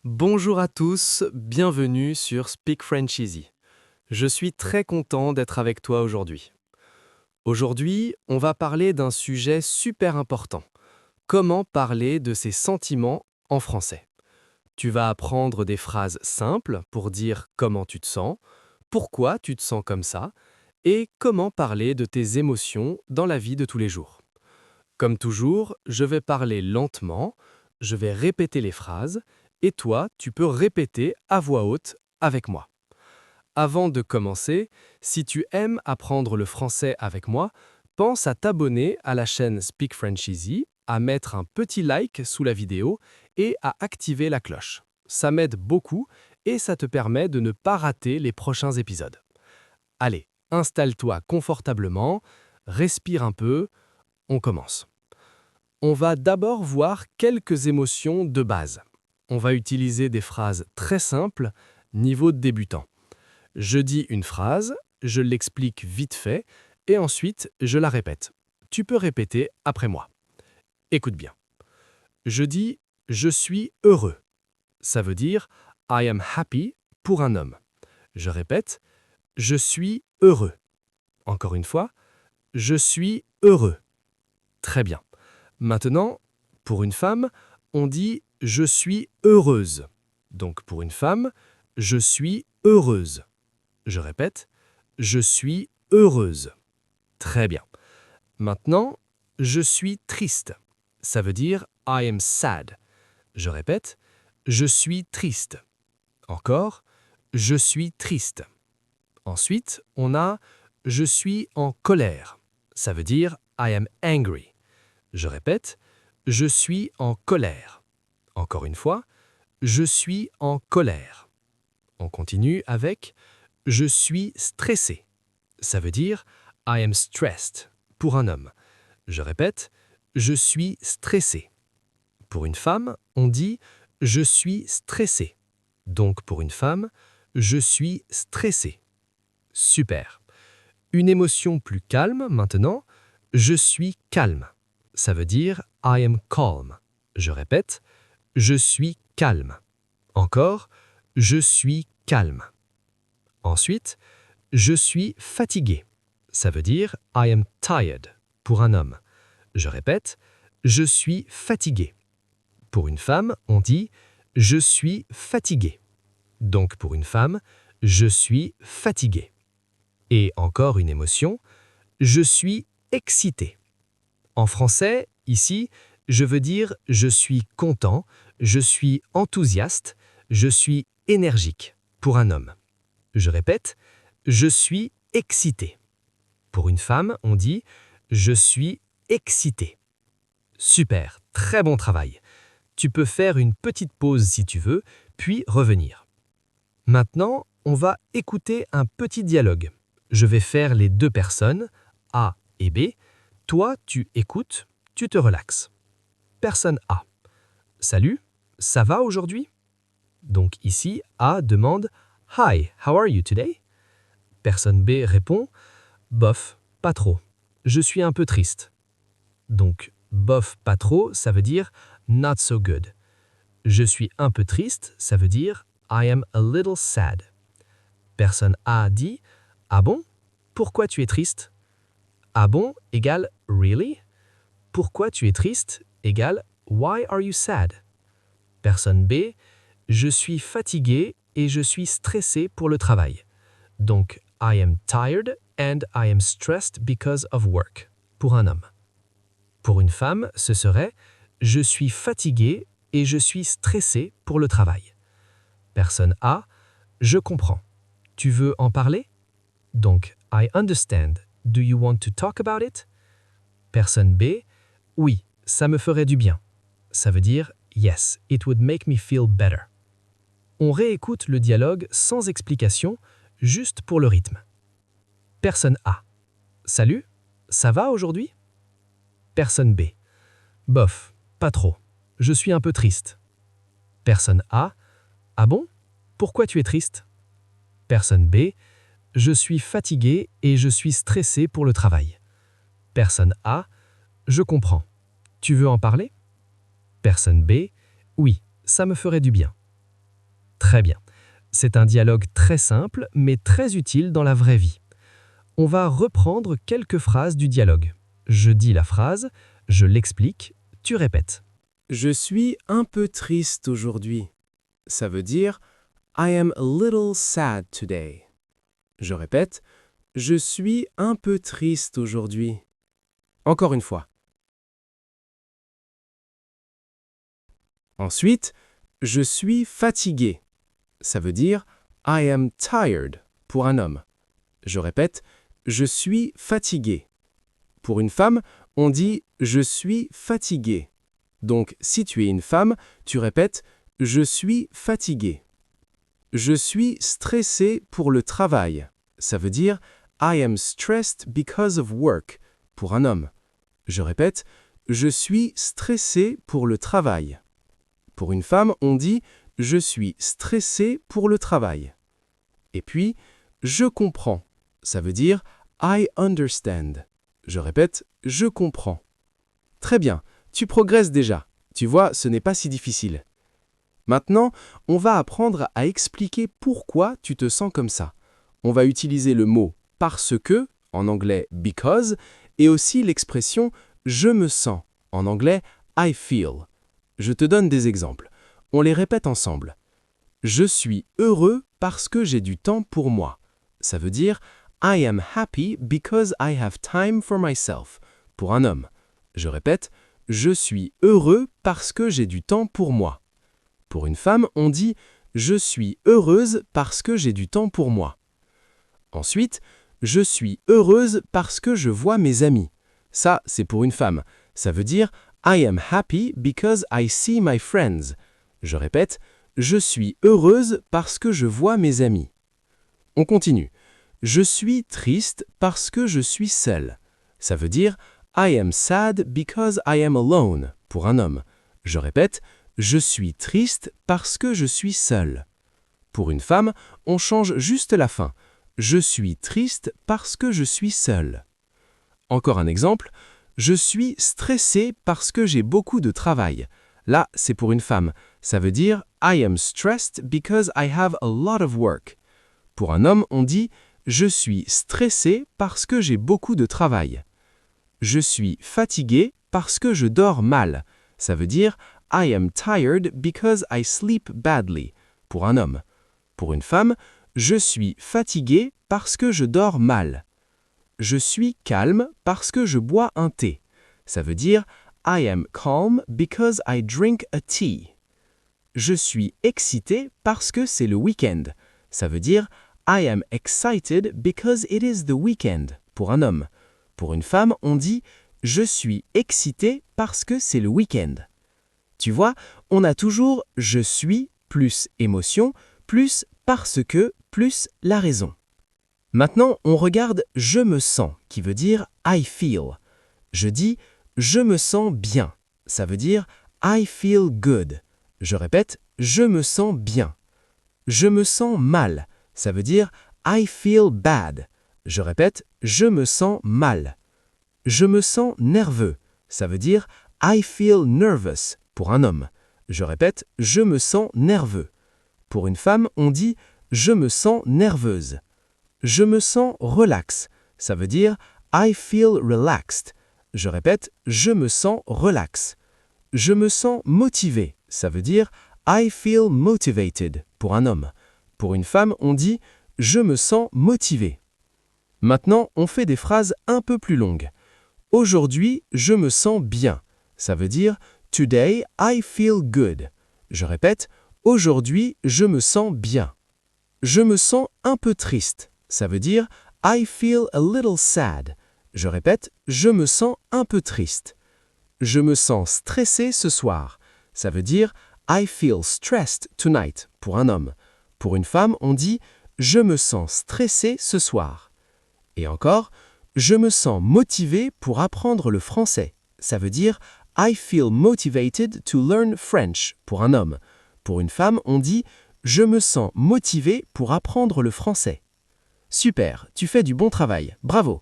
Bonjour à tous, bienvenue sur Speak French Easy. Je suis très content d'être avec toi aujourd'hui. Aujourd'hui, on va parler d'un sujet super important. Comment parler de ses sentiments en français. Tu vas apprendre des phrases simples pour dire comment tu te sens, pourquoi tu te sens comme ça, et comment parler de tes émotions dans la vie de tous les jours. Comme toujours, je vais parler lentement, je vais répéter les phrases, et toi, tu peux répéter à voix haute avec moi. Avant de commencer, si tu aimes apprendre le français avec moi, pense à t'abonner à la chaîne Speak French Easy, à mettre un petit like sous la vidéo et à activer la cloche. Ça m'aide beaucoup et ça te permet de ne pas rater les prochains épisodes. Allez, installe-toi confortablement, respire un peu, on commence. On va d'abord voir quelques émotions de base. On va utiliser des phrases très simples, niveau de débutant. Je dis une phrase, je l'explique vite fait, et ensuite je la répète. Tu peux répéter après moi. Écoute bien. Je dis « je suis heureux ». Ça veut dire « I am happy » pour un homme. Je répète « je suis heureux ». Encore une fois, « je suis heureux ». Très bien. Maintenant, pour une femme, on dit « je suis heureuse ». Donc pour une femme, « je suis heureuse ». Je répète, « je suis heureuse ». Très bien. Maintenant, « je suis triste ». Ça veut dire « I am sad ». Je répète, « je suis triste ». Encore, « je suis triste ». Ensuite, on a « je suis en colère ». Ça veut dire « I am angry ». Je répète, je suis en colère. Encore une fois, je suis en colère. On continue avec je suis stressé. Ça veut dire I am stressed pour un homme. Je répète, je suis stressé. Pour une femme, on dit je suis stressé. Donc pour une femme, je suis stressé. Super. Une émotion plus calme maintenant, je suis calme. Ça veut dire I am calm. Je répète, je suis calme. Encore, je suis calme. Ensuite, je suis fatigué. Ça veut dire I am tired pour un homme. Je répète, je suis fatigué. Pour une femme, on dit je suis fatigué. Donc pour une femme, je suis fatigué. Et encore une émotion, je suis excité. En français, ici, je veux dire je suis content, je suis enthousiaste, je suis énergique pour un homme. Je répète, je suis excité. Pour une femme, on dit je suis excité. Super, très bon travail. Tu peux faire une petite pause si tu veux, puis revenir. Maintenant, on va écouter un petit dialogue. Je vais faire les deux personnes, A et B. Toi, tu écoutes, tu te relaxes. Personne A. Salut, ça va aujourd'hui? Donc ici, A demande Hi, how are you today? Personne B répond Bof, pas trop. Je suis un peu triste. Donc bof, pas trop, ça veut dire not so good. Je suis un peu triste, ça veut dire I am a little sad. Personne A dit Ah bon? Pourquoi tu es triste? Ah bon égale Really? Pourquoi tu es triste égale Why are you sad? Personne B, je suis fatigué et je suis stressé pour le travail. Donc, I am tired and I am stressed because of work, pour un homme. Pour une femme, ce serait je suis fatigué et je suis stressé pour le travail. Personne A, je comprends. Tu veux en parler? Donc, I understand. Do you want to talk about it? Personne B, oui, ça me ferait du bien. Ça veut dire yes, it would make me feel better. On réécoute le dialogue sans explication, juste pour le rythme. Personne A. Salut, ça va aujourd'hui? Personne B. Bof, pas trop. Je suis un peu triste. Personne A. Ah bon? Pourquoi tu es triste? Personne B. Je suis fatigué et je suis stressé pour le travail. Personne A. Je comprends. Tu veux en parler? Personne B. Oui, ça me ferait du bien. Très bien. C'est un dialogue très simple, mais très utile dans la vraie vie. On va reprendre quelques phrases du dialogue. Je dis la phrase, je l'explique, tu répètes. Je suis un peu triste aujourd'hui. Ça veut dire I am a little sad today. Je répète, je suis un peu triste aujourd'hui. Encore une fois. Ensuite, je suis fatigué. Ça veut dire I am tired pour un homme. Je répète, je suis fatigué. Pour une femme, on dit je suis fatigué. Donc, si tu es une femme, tu répètes je suis fatigué. Je suis stressé pour le travail. Ça veut dire I am stressed because of work pour un homme. Je répète, je suis stressé pour le travail. Pour une femme, on dit je suis stressé pour le travail. Et puis, je comprends. Ça veut dire I understand. Je répète, je comprends. Très bien, tu progresses déjà. Tu vois, ce n'est pas si difficile. Maintenant, on va apprendre à expliquer pourquoi tu te sens comme ça. On va utiliser le mot parce que, en anglais because, et aussi l'expression je me sens, en anglais I feel. Je te donne des exemples. On les répète ensemble. Je suis heureux parce que j'ai du temps pour moi. Ça veut dire I am happy because I have time for myself. Pour un homme. Je répète, je suis heureux parce que j'ai du temps pour moi. Pour une femme, on dit je suis heureuse parce que j'ai du temps pour moi. Ensuite, je suis heureuse parce que je vois mes amis. Ça, c'est pour une femme. Ça veut dire I am happy because I see my friends. Je répète, je suis heureuse parce que je vois mes amis. On continue. Je suis triste parce que je suis seule. Ça veut dire I am sad because I am alone pour un homme. Je répète, je suis triste parce que je suis seule. Pour une femme, on change juste la fin. Je suis triste parce que je suis seule. Encore un exemple. Je suis stressé parce que j'ai beaucoup de travail. Là, c'est pour une femme. Ça veut dire I am stressed because I have a lot of work. Pour un homme, on dit je suis stressé parce que j'ai beaucoup de travail. Je suis fatigué parce que je dors mal. Ça veut dire I am tired because I sleep badly. Pour un homme. Pour une femme, je suis fatigué parce que je dors mal. Je suis calme parce que je bois un thé. Ça veut dire I am calm because I drink a tea. Je suis excité parce que c'est le week-end. Ça veut dire I am excited because it is the weekend. Pour un homme. Pour une femme, on dit je suis excité parce que c'est le week-end. Tu vois, on a toujours je suis plus émotion plus parce que plus la raison. Maintenant, on regarde je me sens qui veut dire I feel. Je dis je me sens bien. Ça veut dire I feel good. Je répète, je me sens bien. Je me sens mal. Ça veut dire I feel bad. Je répète, je me sens mal. Je me sens nerveux. Ça veut dire I feel nervous pour un homme. Je répète, je me sens nerveux. Pour une femme, on dit je me sens nerveuse. Je me sens relax. Ça veut dire I feel relaxed. Je répète, je me sens relax. Je me sens motivé. Ça veut dire I feel motivated pour un homme. Pour une femme, on dit je me sens motivé. Maintenant, on fait des phrases un peu plus longues. Aujourd'hui, je me sens bien. Ça veut dire Today I feel good. Je répète, aujourd'hui, je me sens bien. Je me sens un peu triste. Ça veut dire I feel a little sad. Je répète, je me sens un peu triste. Je me sens stressé ce soir. Ça veut dire I feel stressed tonight pour un homme. Pour une femme, on dit je me sens stressé ce soir. Et encore, je me sens motivé pour apprendre le français. Ça veut dire I feel motivated to learn French pour un homme. Pour une femme, on dit je me sens motivé pour apprendre le français. Super, tu fais du bon travail, bravo.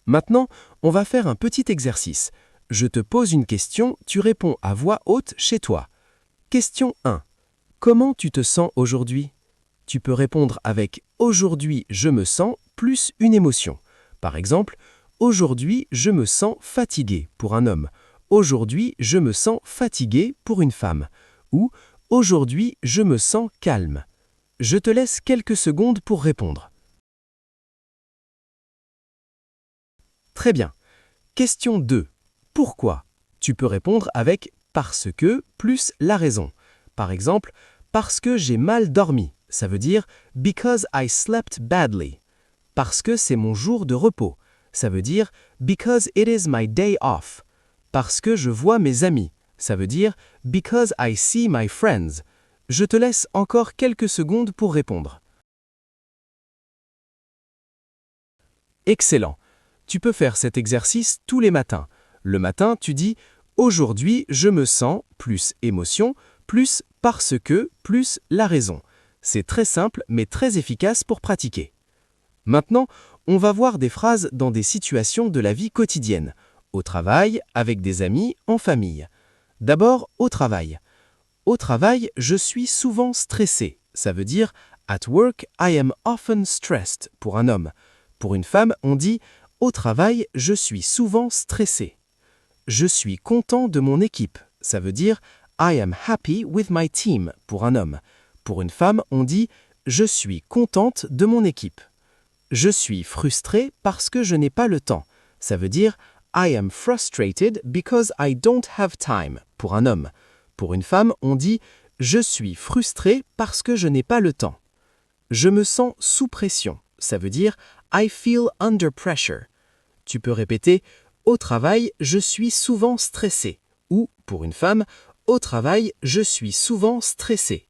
Maintenant, on va faire un petit exercice. Je te pose une question, tu réponds à voix haute chez toi. Question 1. Comment tu te sens aujourd'hui? Tu peux répondre avec aujourd'hui je me sens plus une émotion. Par exemple, aujourd'hui je me sens fatigué pour un homme. Aujourd'hui je me sens fatigué pour une femme. Ou aujourd'hui je me sens calme. Je te laisse quelques secondes pour répondre. Très bien. Question 2. Pourquoi? Tu peux répondre avec parce que plus la raison. Par exemple, parce que j'ai mal dormi. Ça veut dire because I slept badly. Parce que c'est mon jour de repos. Ça veut dire because it is my day off. Parce que je vois mes amis. Ça veut dire because I see my friends. Je te laisse encore quelques secondes pour répondre. Excellent. Tu peux faire cet exercice tous les matins. Le matin, tu dis « Aujourd'hui, je me sens » plus émotion, plus parce que, plus la raison. C'est très simple, mais très efficace pour pratiquer. Maintenant, on va voir des phrases dans des situations de la vie quotidienne. Au travail, avec des amis, en famille. D'abord, au travail. Au travail, je suis souvent stressé. Ça veut dire « At work, I am often stressed » pour un homme. Pour une femme, on dit « Au travail, je suis souvent stressé ». Je suis content de mon équipe. Ça veut dire « I am happy with my team » pour un homme. Pour une femme, on dit « Je suis contente de mon équipe ». Je suis frustré parce que je n'ai pas le temps. Ça veut dire « I am frustrated because I don't have time » pour un homme. Pour une femme, on dit « Je suis frustré parce que je n'ai pas le temps ». Je me sens sous pression. Ça veut dire « I feel under pressure ». Tu peux répéter « Au travail, je suis souvent stressé » ou, pour une femme, « Au travail, je suis souvent stressé ».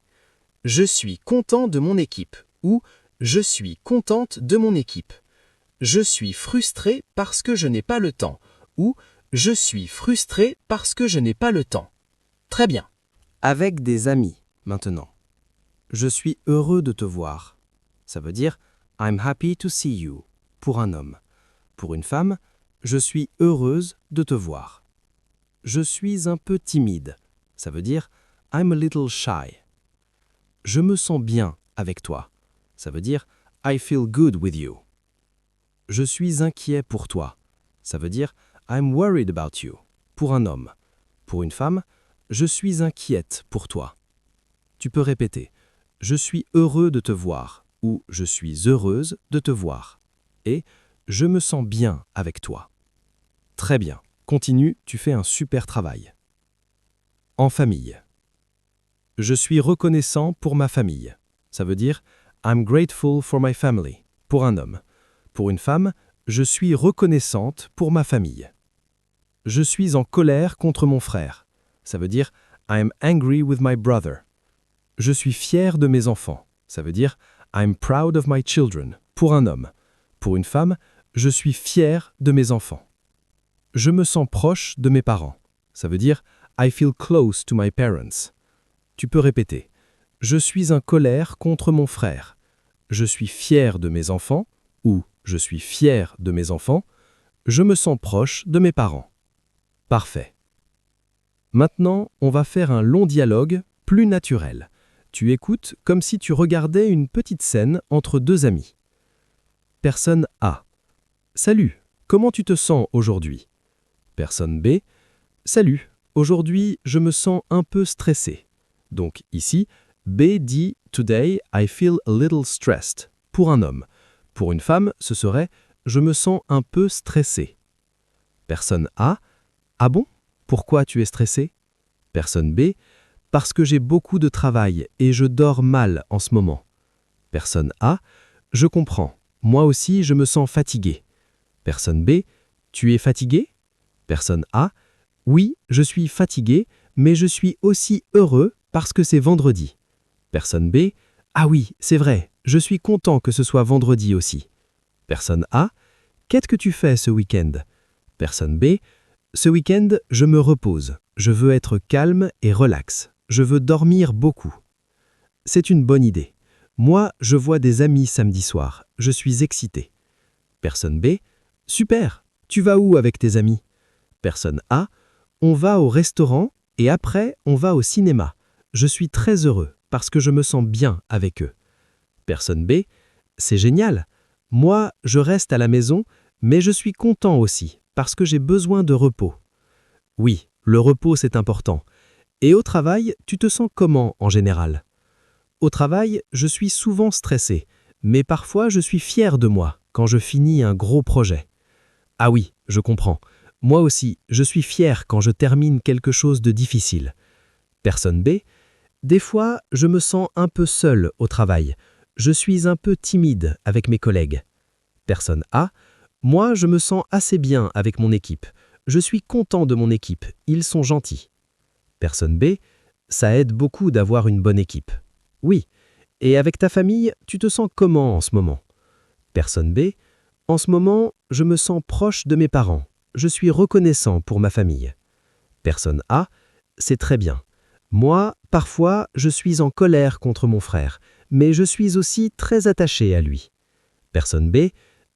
Je suis content de mon équipe ou « Je suis contente de mon équipe ». Je suis frustré parce que je n'ai pas le temps ou « Je suis frustré parce que je n'ai pas le temps ». Très bien. Avec des amis, maintenant. Je suis heureux de te voir. Ça veut dire « I'm happy to see you » pour un homme. Pour une femme, je suis heureuse de te voir. Je suis un peu timide. Ça veut dire I'm a little shy. Je me sens bien avec toi. Ça veut dire I feel good with you. Je suis inquiet pour toi. Ça veut dire I'm worried about you. Pour un homme. Pour une femme, je suis inquiète pour toi. Tu peux répéter je suis heureux de te voir ou je suis heureuse de te voir. Et je me sens bien avec toi. Très bien. Continue, tu fais un super travail. En famille. Je suis reconnaissant pour ma famille. Ça veut dire I'm grateful for my family. Pour un homme. Pour une femme, je suis reconnaissante pour ma famille. Je suis en colère contre mon frère. Ça veut dire I'm angry with my brother. Je suis fier de mes enfants. Ça veut dire I'm proud of my children. Pour un homme. Pour une femme, je suis fier de mes enfants. Je me sens proche de mes parents. Ça veut dire I feel close to my parents. Tu peux répéter. Je suis en colère contre mon frère. Je suis fier de mes enfants ou je suis fier de mes enfants. Je me sens proche de mes parents. Parfait. Maintenant, on va faire un long dialogue plus naturel. Tu écoutes comme si tu regardais une petite scène entre deux amis. Personne A. Salut, comment tu te sens aujourd'hui? Personne B. Salut, aujourd'hui je me sens un peu stressé. Donc ici, B dit Today I feel a little stressed pour un homme. Pour une femme, ce serait je me sens un peu stressé. Personne A. Ah bon? Pourquoi tu es stressé? Personne B. Parce que j'ai beaucoup de travail et je dors mal en ce moment. Personne A. Je comprends. Moi aussi, je me sens fatigué. Personne B. Tu es fatigué? Personne A. Oui, je suis fatigué, mais je suis aussi heureux parce que c'est vendredi. Personne B. Ah oui, c'est vrai, je suis content que ce soit vendredi aussi. Personne A. Qu'est-ce que tu fais ce week-end? Personne B. Ce week-end, je me repose. Je veux être calme et relax. Je veux dormir beaucoup. C'est une bonne idée. Moi, je vois des amis samedi soir. Je suis excité. Personne B. Super. Tu vas où avec tes amis? Personne A. On va au restaurant et après, on va au cinéma. Je suis très heureux. parce que je me sens bien avec eux. Personne B, c'est génial. Moi, je reste à la maison, mais je suis content aussi, parce que j'ai besoin de repos. Oui, le repos c'est important. Et au travail, tu te sens comment en général? Au travail, je suis souvent stressé, mais parfois je suis fier de moi quand je finis un gros projet. Ah oui, je comprends. Moi aussi, je suis fier quand je termine quelque chose de difficile. Personne B, des fois, je me sens un peu seul au travail. Je suis un peu timide avec mes collègues. Personne A, moi, je me sens assez bien avec mon équipe. Je suis content de mon équipe, ils sont gentils. Personne B, ça aide beaucoup d'avoir une bonne équipe. Oui, et avec ta famille, tu te sens comment en ce moment? Personne B, en ce moment, je me sens proche de mes parents. Je suis reconnaissant pour ma famille. Personne A, c'est très bien. Moi, parfois, je suis en colère contre mon frère, mais je suis aussi très attaché à lui. Personne B,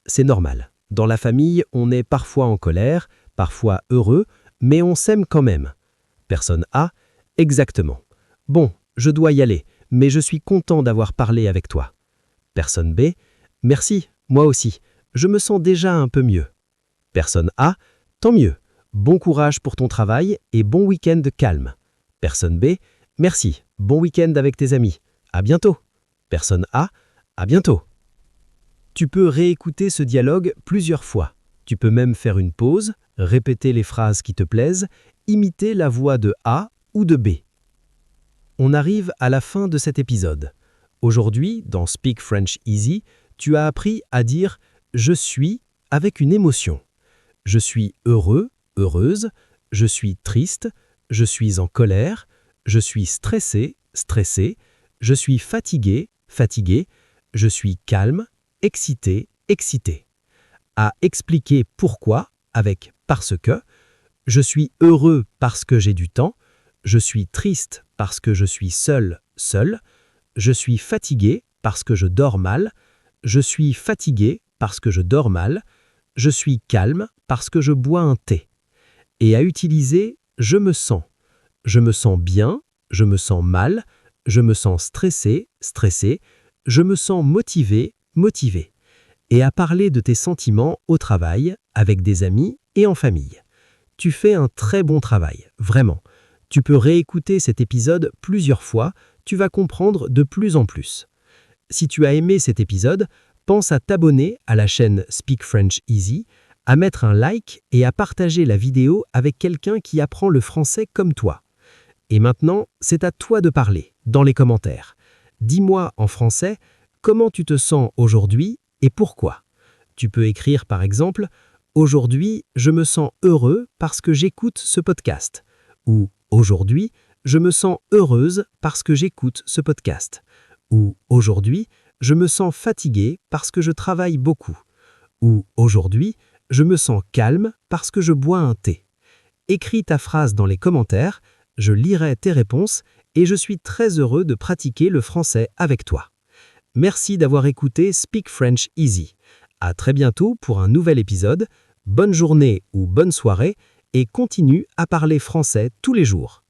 c'est normal. Dans la famille, on est parfois en colère, parfois heureux, mais on s'aime quand même. Personne A, exactement. Bon, je dois y aller, mais je suis content d'avoir parlé avec toi. Personne B, merci, moi aussi. Je me sens déjà un peu mieux. Personne A, tant mieux. Bon courage pour ton travail et bon week-end calme. Personne B, merci. Bon week-end avec tes amis. À bientôt. Personne A, à bientôt. Tu peux réécouter ce dialogue plusieurs fois. Tu peux même faire une pause, répéter les phrases qui te plaisent, imiter la voix de A ou de B. On arrive à la fin de cet épisode. Aujourd'hui, dans Speak French Easy, tu as appris à dire « je suis » avec une émotion. Je suis heureux, heureuse, je suis triste, je suis en colère, je suis stressé, stressé, je suis fatigué, fatigué, je suis calme, excité, excité. À expliquer pourquoi avec parce que, je suis heureux parce que j'ai du temps, je suis triste parce que je suis seul, seul, je suis fatigué parce que je dors mal, je suis fatigué parce que je dors mal, je suis calme parce que je bois un thé. Et à utiliser « je me sens ». Je me sens bien, je me sens mal, je me sens stressé, stressé, je me sens motivé, motivé. Et à parler de tes sentiments au travail, avec des amis et en famille. Tu fais un très bon travail, vraiment. Tu peux réécouter cet épisode plusieurs fois, tu vas comprendre de plus en plus. Si tu as aimé cet épisode, pense à t'abonner à la chaîne Speak French Easy, à mettre un like et à partager la vidéo avec quelqu'un qui apprend le français comme toi. Et maintenant, c'est à toi de parler, dans les commentaires. Dis-moi en français comment tu te sens aujourd'hui et pourquoi. Tu peux écrire par exemple « Aujourd'hui, je me sens heureux parce que j'écoute ce podcast » ou « Aujourd'hui, je me sens heureuse parce que j'écoute ce podcast » ou « Aujourd'hui, je me sens fatigué parce que je travaille beaucoup » ou « Aujourd'hui, je me sens calme parce que je bois un thé ». Écris ta phrase dans les commentaires, je lirai tes réponses et je suis très heureux de pratiquer le français avec toi. Merci d'avoir écouté Speak French Easy. À très bientôt pour un nouvel épisode. Bonne journée ou bonne soirée et continue à parler français tous les jours.